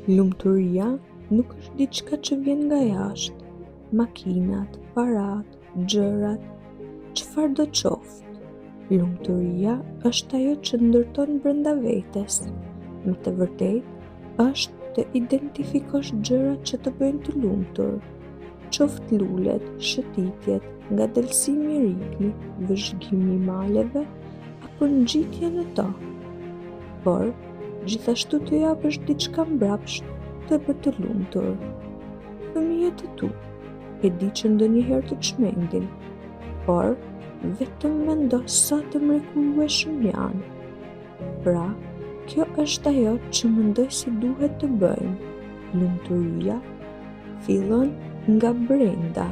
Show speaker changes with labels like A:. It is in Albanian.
A: Lumturia nuk është diçka që vjen nga jashtë, makinat, parat, gjërat, çfarë do qoftë. Lumturia është ajo që ndërton brenda vetes. Me të vërtetë është të identifikosh gjërat që të bëjnë të lumtur, qoftë lulet, shëtitjet, ngadalësimi i ritmit, vëzhgimi i maleve apo ngjitja në to. Por gjithashtu të japësh diçka mbrapsht të bë të lumtur. Fëmijët e tu e di që ndonjëherë të çmendin, por vetëm mendo sa të mrekullueshëm janë. Pra, kjo është ajo që mendoj se duhet të bëjmë. Lumturia fillon nga brenda.